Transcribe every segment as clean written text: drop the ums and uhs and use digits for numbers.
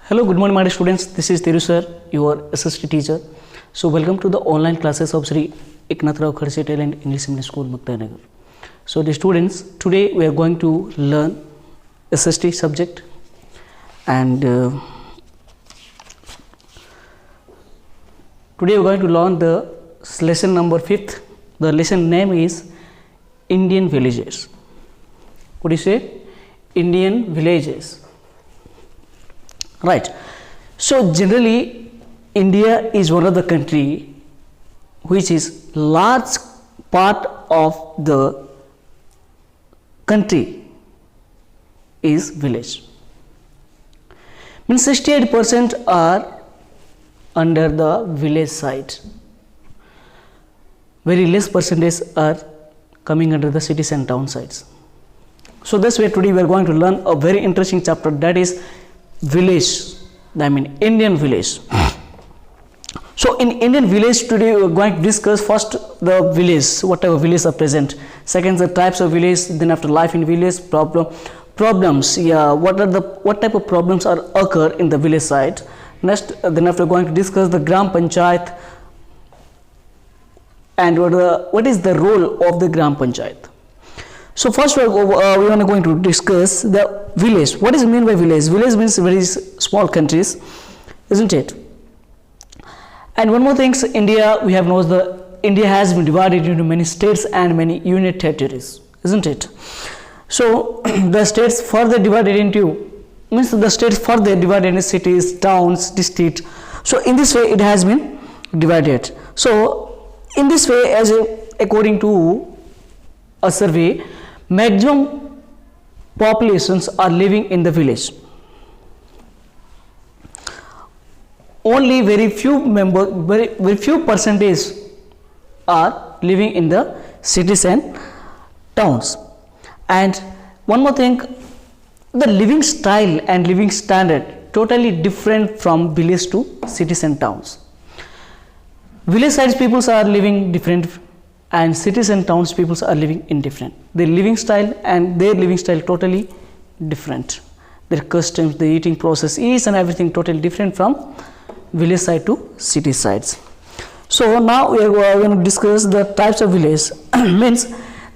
Hello, good morning, my dear students. This is Thiru sir, your SST teacher. So, welcome to the online classes of Sri Eknath Rao Khadse Talent English Medium School, Muktanagar. So, the students, today we are going to learn SST subject, and today we are going to learn the lesson number 5th. The lesson name is Indian Villages. What do you say? Indian Villages. Right. So generally, India is one of the country which is large part of the country is village. Means 68% are under the village side. Very less percentage are coming under the cities and town sides. So that's why today we are going to learn a very interesting chapter, that is village, Indian village. So in Indian village today we are going to discuss first the village, whatever village are present. Second, the types of village. Then after life in village, problems. Yeah, what type of problems are occur in the village side. Next, then after going to discuss the Gram Panchayat and what is the role of the Gram Panchayat. So first we are going to discuss the village. What is meant by village? Village means very small countries, isn't it? And one more thing, India, we have known India has been divided into many states and many union territories, isn't it? So the states further divided into cities, towns, districts. So in this way it has been divided. So in this way, according to a survey, maximum populations are living in the village. Only very few percentage are living in the cities and towns. And one more thing, the living style and living standard totally different from village to cities and towns. Village sides people are living different, and cities and towns people are living in different. Their living style totally different. Their customs, the eating process, each and everything totally different from village side to city sides. So now we are going to discuss the types of village. Means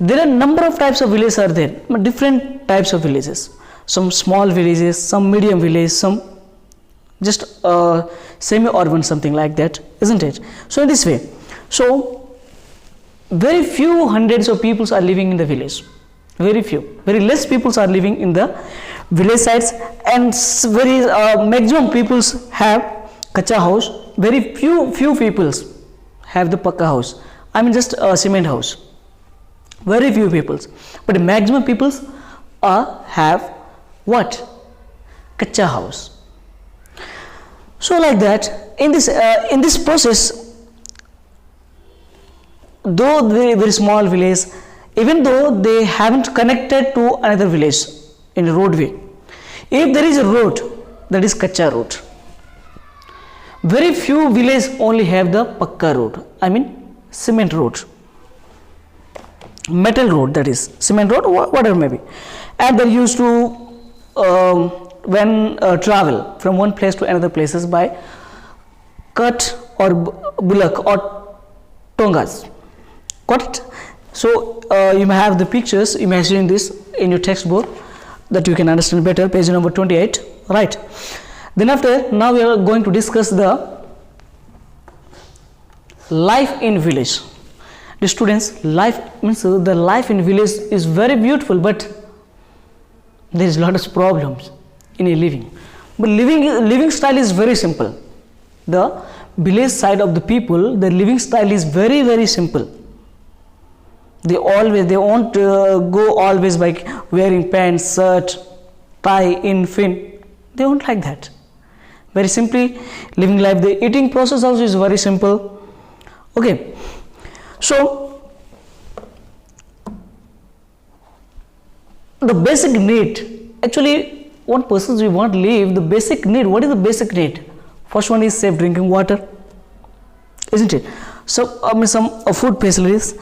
there are number of types of villages are there, different types of villages. Some small villages, some medium villages, some just semi-urban, something like that, isn't it? So in this way, so very few hundreds of people are living in the village. Very less people are living in the village sides, and very maximum people have kacha house. Very few people have the pakka house. Just a cement house. Very few people, but maximum people have what? Kacha house. So like that, in this process, though they very small village, even though they haven't connected to another village in a roadway, if there is a road, that is kacha road. Very few villages only have the pakka road, cement road, metal road, that is cement road, whatever may be. And they used to travel from one place to another places by cart or bullock or tongas. Got it? So you may have the pictures imagining this in your textbook that you can understand better, page number 28, right? Then after, now we are going to discuss the life in village. The students, life means the life in village is very beautiful, but there is a lot of problems in a living. But living style is very simple. The village side of the people, the living style is very simple. They won't go always by wearing pants, shirt, tie, fin. They won't like that. Very simply living life. The eating process also is very simple. Okay. So the basic need, actually one person we want to live, the basic need, what is the basic need? First one is safe drinking water, isn't it? So some food facilities,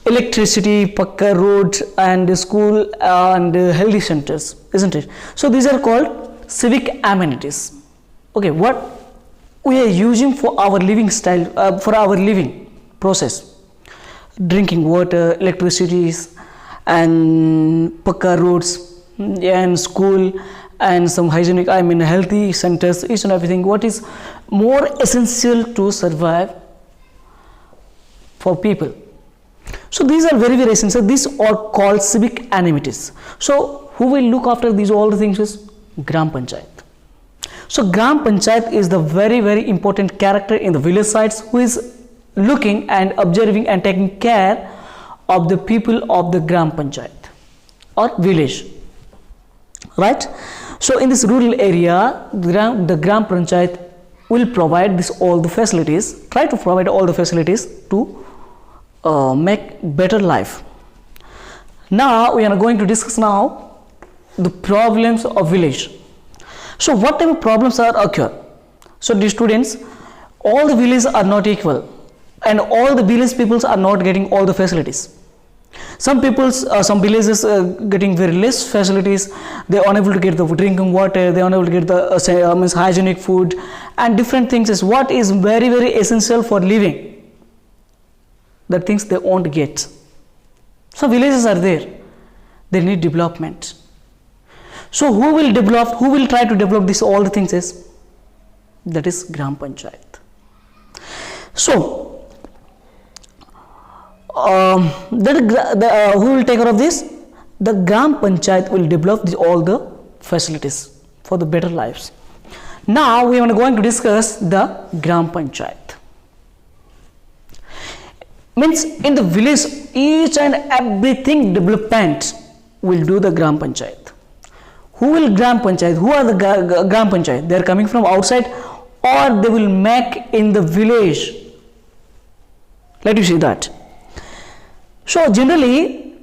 electricity, pakka road, and school and healthy centers, isn't it? So these are called civic amenities. okay, what we are using for our living style, for our living process, drinking water, electricities, and pakka roads, and school, and some hygienic, I mean healthy centers, each and everything, what is more essential to survive for people. So these are very, very essential. These are called civic amenities. So who will look after these all the things is Gram Panchayat. So Gram Panchayat is the very, very important character in the village sites who is looking and observing and taking care of the people of the Gram Panchayat or village, right? So in this rural area, the Gram Panchayat will provide this all the facilities, try to provide all the facilities to make better life. Now we are going to discuss now the problems of village. So what type of problems are occur? So the students, all the villages are not equal, and all the village peoples are not getting all the facilities. Some people's, some villages getting very less facilities. They are unable to get the drinking water. They are unable to get the hygienic food and different things. Is what is very, very essential for living. The things they won't get. So villages are there. They need development. So who will develop? Who will try to develop this? All the things is that is Gram Panchayat. So who will take care of this? The Gram Panchayat will develop all the facilities for the better lives. Now we are going to discuss the Gram Panchayat. Means in the village, each and everything development will do the Gram Panchayat. Who will Gram Panchayat? Who are the Gram Panchayat? They are coming from outside, or they will make in the village. Let you see that. So generally,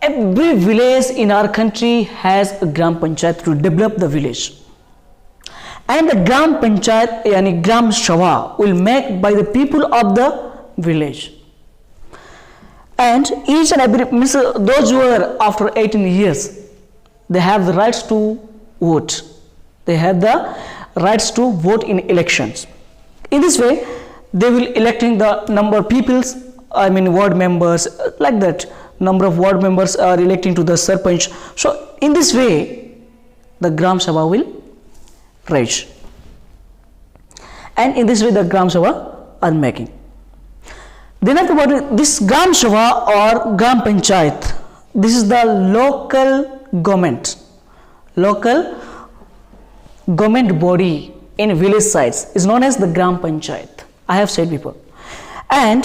every village in our country has a Gram Panchayat to develop the village. And the Gram Panchayat, yani Gram Sabha, will make by the people of the village. And each and every, means those who are after 18 years, they have the rights to vote. They have the rights to vote in elections. In this way, they will electing the number of peoples, I mean ward members, like that. Number of ward members are electing to the Sarpanch. So in this way, the Gram Sabha will rise. And in this way, the Gram Sabha are making. Then after what, this Gram Sabha or Gram Panchayat, this is the local government body in village sites is known as the Gram Panchayat. I have said before. And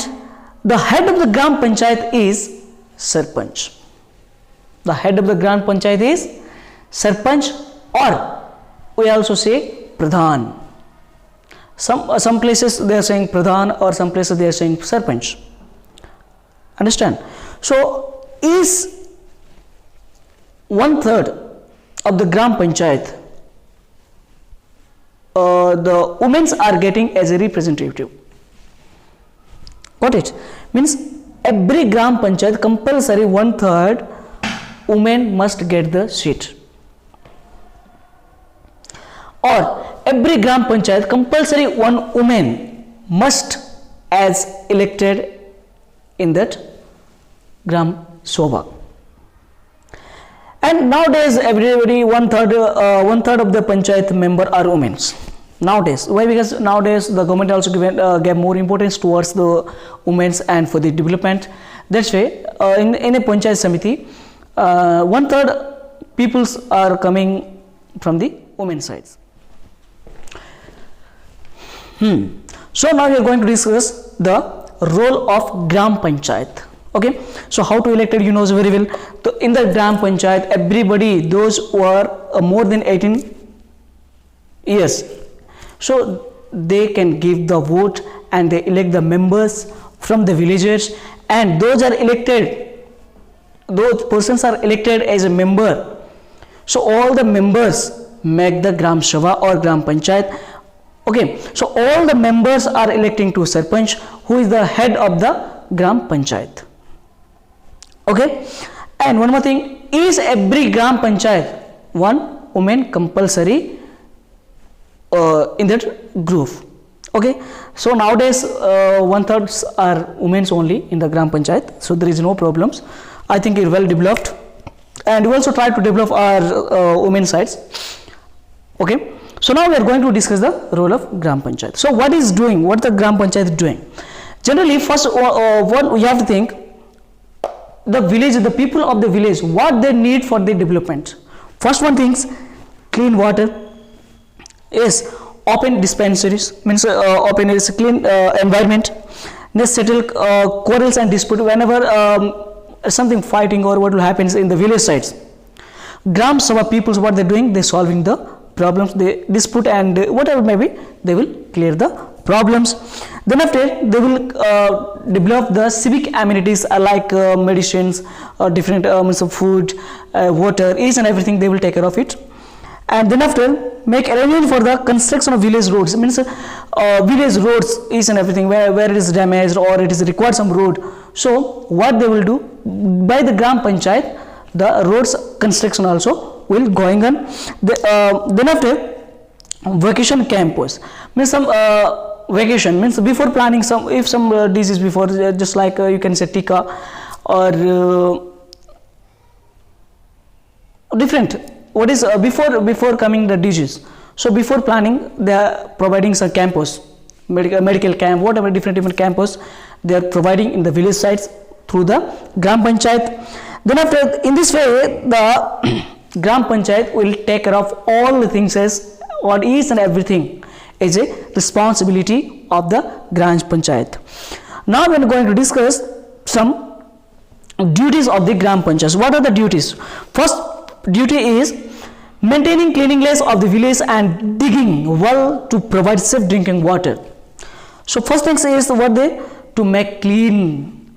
the head of the Gram Panchayat is Sarpanch. The head of the Gram Panchayat is Sarpanch, or we also say Pradhan. Some places they are saying Pradhan, or some places they are saying Sarpanch. Understand? So is 1/3 of the Gram Panchayat the women are getting as a representative. Got it? Means every Gram Panchayat compulsory 1/3 women must get the seat. Or every Gram Panchayat compulsory one woman must as elected in that Gram Sabha. And nowadays everybody 1/3 of the Panchayat member are women. Nowadays, why? Because nowadays the government also gave more importance towards the women and for the development. That's why in a Panchayat Samiti, 1/3 peoples are coming from the women sides. So now we are going to discuss the role of Gram Panchayat. Okay, so how to elect it, you know very well. So in the Gram Panchayat, everybody, those who are more than 18 years, so they can give the vote and they elect the members from the villages, and those are elected, those persons are elected as a member. So all the members make the Gram Sabha or Gram Panchayat. Okay, so all the members are electing to Sarpanch, who is the head of the Gram Panchayat. Okay, and one more thing, is every Gram Panchayat one women compulsory in that group. Okay, so nowadays 1/3 are women only in the Gram Panchayat, so there is no problems. I think it well developed, and we also try to develop our women sides. Okay, so now we are going to discuss the role of Gram Panchayat. So what is doing? What the Gram Panchayat is doing? Generally, first what we have to think, the village, the people of the village, what they need for their development. First one things, clean water. Yes, open dispensaries, means open is clean environment. Next, settle quarrels and dispute whenever something fighting or what will happen in the village sides. Gram Sabha peoples, what they're doing, they're solving the problems, they dispute, and whatever may be, they will clear the problems. Then after, they will develop the civic amenities like medicines, different means of food, water, each and everything, they will take care of it. And then after, make arrangement for the construction of village roads, means village roads, each and everything, where it is damaged or it is required some road. So what they will do, by the Gram Panchayat, the roads construction also will going on. Then after, vacation campus, means some vacation, means before planning some, if some disease before, just like you can say Tika or different, what is before coming the disease. So before planning, they are providing some campus, medical camp, whatever different campus they are providing in the village sites through the Gram Panchayat. Then after, in this way, the Gram Panchayat will take care of all the things as what each and everything is a responsibility of the Gram Panchayat. Now we are going to discuss some duties of the Gram Panchayat. What are the duties? First duty is maintaining cleanliness of the village and digging well to provide safe drinking water. So first thing is what they to make clean,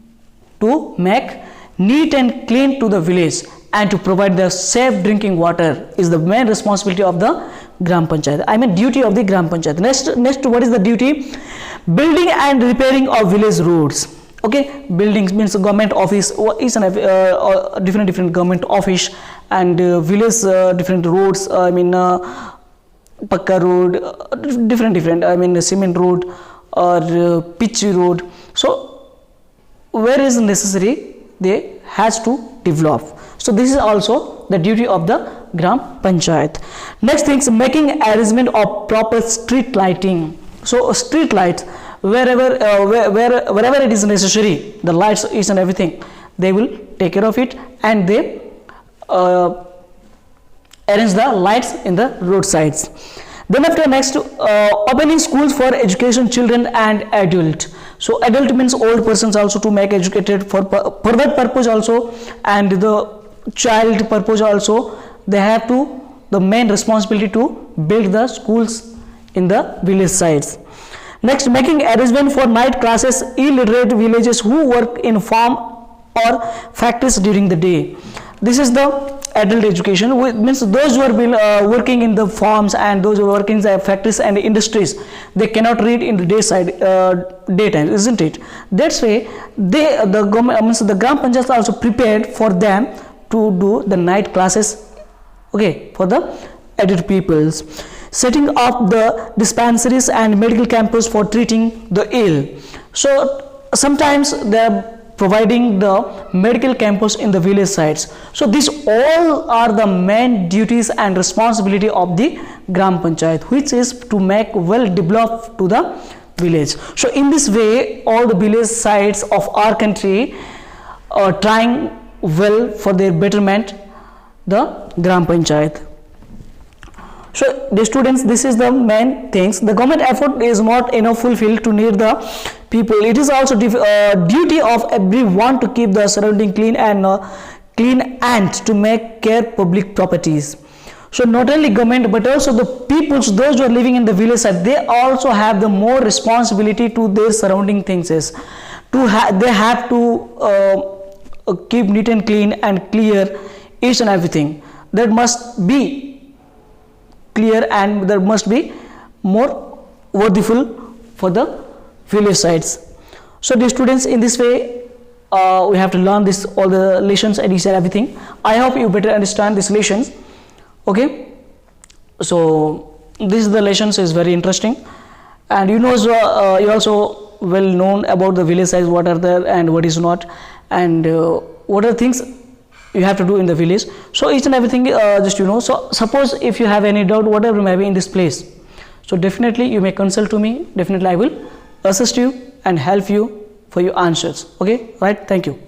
to make neat and clean to the village, and to provide the safe drinking water is the main responsibility of the Gram Panchayat. I mean duty of the Gram Panchayat. Next what is the duty? Building and repairing of village roads. Okay, buildings means government office, each and different government office, and village different roads. I mean Pakka road, different. I mean cement road or pitchy road. So where is necessary, they has to develop. So this is also the duty of the Gram Panchayat. Next thing is making arrangement of proper street lighting. So street lights, wherever it is necessary, the lights, each and everything, they will take care of it, and they arrange the lights in the roadsides. Then after, next, opening schools for education children and adult. So adult means old persons also, to make educated for that purpose also, and the child purpose also, they have to, the main responsibility to build the schools in the village sides. Next, making arrangement for night classes illiterate villages who work in farm or factories during the day. This is the adult education, which means those who are working in the farms and those who are working in the factories and industries, they cannot read in the daytime, isn't it? That's why the government, means the Gram Panchayat also prepared for them to do the night classes, okay, for the adult peoples. Setting up the dispensaries and medical campus for treating the ill. So sometimes they are providing the medical campus in the village sites. So these all are the main duties and responsibility of the Gram Panchayat, which is to make well developed to the village. So in this way, all the village sites of our country are trying well for their betterment, the Gram Panchayat. So the students, this is the main things. The government effort is not enough fulfilled to need the people. It is also duty of everyone to keep the surrounding clean and to make care public properties. So not only government but also the peoples, those who are living in the village side, they also have the more responsibility to their surrounding things. They have to keep neat and clean and clear each and everything. That must be clear, and there must be more worthful for the village sides. So the students, in this way we have to learn all the lessons and each and everything. I hope you better understand these lessons. Okay, So this is the lessons is very interesting, and you know, so, you also well known about the village size, what are there and what is not, and what are things you have to do in the village. So each and everything, just you know. So suppose if you have any doubt, whatever may be in this place, so definitely you may consult to me. Definitely I will assist you and help you for your answers. Okay, right? Thank you.